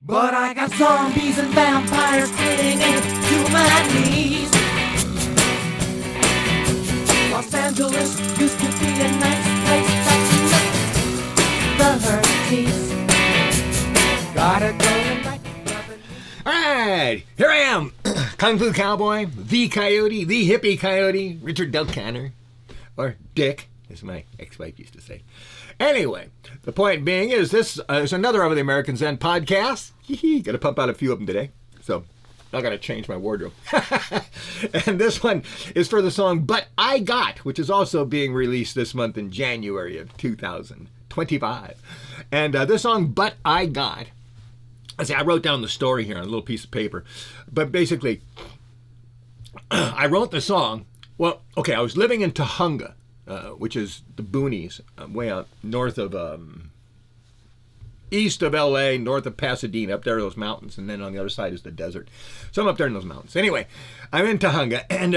But I got zombies and vampires clinging to my knees. Los Angeles used to be a nice place back in the 30s. Gotta go tonight. Alright, here I am, Kung Fu Cowboy, the Coyote, the hippie Coyote, Richard Del Canner, or Dick, as my ex-wife used to say. Anyway, the point being is this is another of the American Zen podcast. Gonna pump out a few of them today, so I gotta change my wardrobe. And this one is for the song But I Got, which is also being released this month in January of 2025. And this song But I Got, I wrote down the story here on a little piece of paper, but basically, I wrote the song. Well, okay, I was living in Tahunga, which is the boonies, way out north of, east of LA, north of Pasadena, up there are those mountains, and then on the other side is the desert. So I'm up there in those mountains. Anyway, I'm in Tahunga, and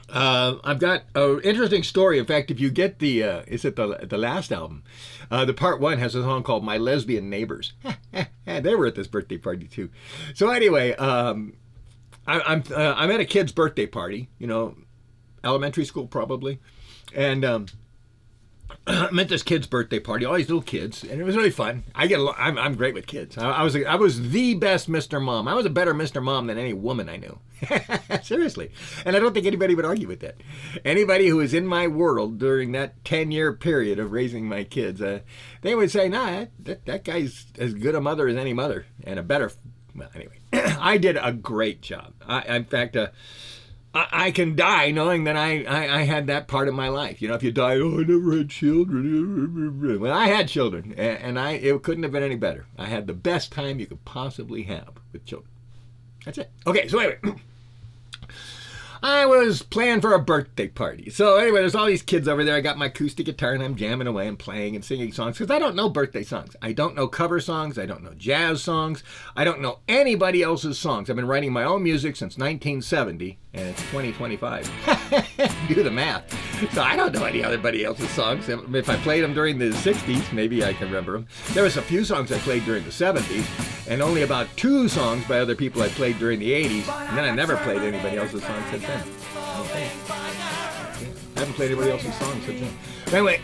I've got an interesting story. In fact, if you get the, is it the last album? The part one has a song called My Lesbian Neighbors. They were at this birthday party too. So anyway, I'm at a kid's birthday party, you know, elementary school probably, and I'm at this kid's birthday party, all these little kids, and it was really fun. I'm great with kids. I was the best Mr. Mom. I was a better Mr. Mom than any woman I knew. Seriously. And I don't think anybody would argue with that. Anybody who was in my world during that 10-year period of raising my kids, they would say, nah, that guy's as good a mother as any mother, and a better, well, anyway. I did a great job. In fact, I can die knowing that I had that part of my life. You know, if you die, oh, I never had children. Well, I had children, and it couldn't have been any better. I had the best time you could possibly have with children. That's it. Okay, so anyway, I was playing for a birthday party. So anyway, there's all these kids over there. I got my acoustic guitar, and I'm jamming away and playing and singing songs, because I don't know birthday songs. I don't know cover songs. I don't know jazz songs. I don't know anybody else's songs. I've been writing my own music since 1970, and it's 2025. Do the math. So I don't know anybody else's songs. If I played them during the 60s, maybe I can remember them. There was a few songs I played during the 70s, and only about 2 songs by other people I played during the 80s, and then I never played anybody else's songs since then. Okay. I haven't played anybody else's songs since then. But anyway,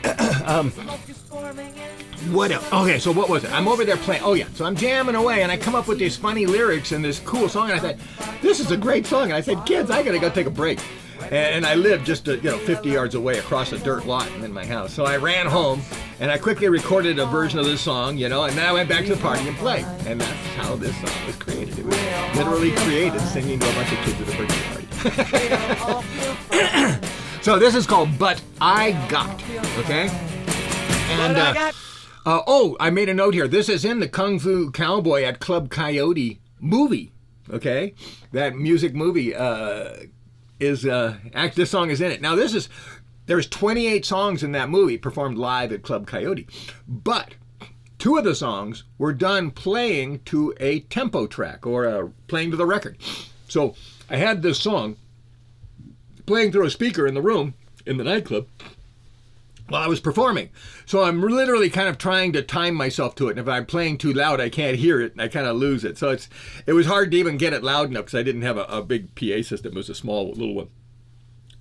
what else? Okay, so what was it? I'm over there playing. Oh, yeah. So I'm jamming away, and I come up with these funny lyrics and this cool song, and I thought, this is a great song. And I said, kids, I got to go take a break. And I lived just, 50 yards away across a dirt lot in my house. So I ran home, and I quickly recorded a version of this song, and then I went back to the party and played. And that's how this song was created. It was literally created singing to a bunch of kids at a birthday party. So this is called But I Got, okay? And, I made a note here. This is in the Kung Fu Cowboy at Club Coyote movie, okay? That music movie, this song is in it. Now there's 28 songs in that movie performed live at Club Coyote, but 2 of the songs were done playing to a tempo track, or playing to the record. So I had this song playing through a speaker in the room in the nightclub while I was performing. So I'm literally kind of trying to time myself to it. And if I'm playing too loud, I can't hear it, and I kind of lose it. So it was hard to even get it loud enough, because I didn't have a big PA system. It was a small little one.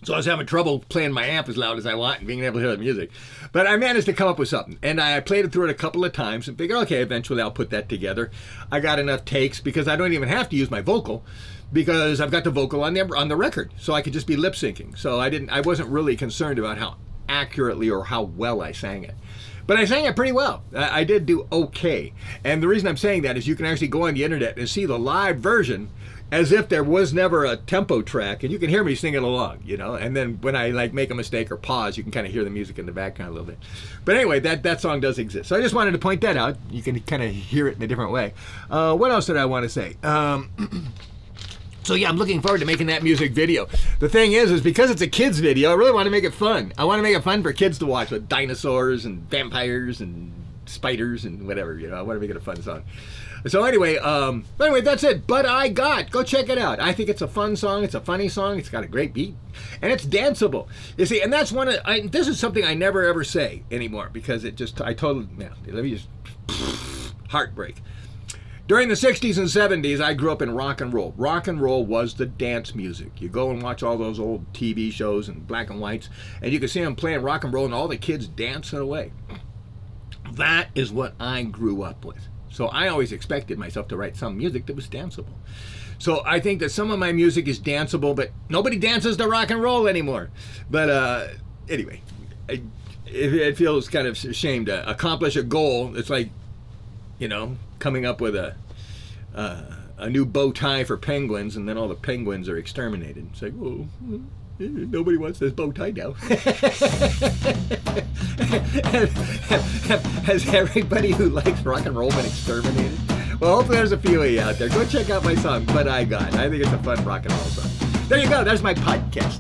So I was having trouble playing my amp as loud as I want and being able to hear the music. But I managed to come up with something. And I played it through it a couple of times and figured, okay, eventually I'll put that together. I got enough takes, because I don't even have to use my vocal, because I've got the vocal on the record. So I could just be lip syncing. So I wasn't really concerned about how accurately or how well I sang it. But I sang it pretty well. I did do okay. And the reason I'm saying that is you can actually go on the internet and see the live version as if there was never a tempo track, and you can hear me singing along, and then when I make a mistake or pause, you can kind of hear the music in the background a little bit. But anyway, that song does exist. So I just wanted to point that out. You can kind of hear it in a different way. What else did I want to say? So yeah, I'm looking forward to making that music video. The thing is because it's a kid's video, I really want to make it fun. I want to make it fun for kids to watch, with dinosaurs and vampires and spiders and whatever, I want to make it a fun song. So anyway, that's it. But I Got. Go check it out. I think it's a fun song. It's a funny song. It's got a great beat, and it's danceable. You see, and that's this is something I never ever say anymore, because let me just heartbreak. During the 60s and 70s, I grew up in rock and roll. Rock and roll was the dance music. You go and watch all those old TV shows and black and whites, and you can see them playing rock and roll and all the kids dancing away. That is what I grew up with. So I always expected myself to write some music that was danceable. So I think that some of my music is danceable, but nobody dances to rock and roll anymore. But anyway, it feels kind of a shame to accomplish a goal. It's like, you know, coming up with a new bow tie for penguins, and then all the penguins are exterminated. It's like, oh, nobody wants this bow tie now. Has everybody who likes rock and roll been exterminated? Well, hopefully there's a few of you out there. Go check out my song, But I Got. I think it's a fun rock and roll song. There you go. That's my podcast.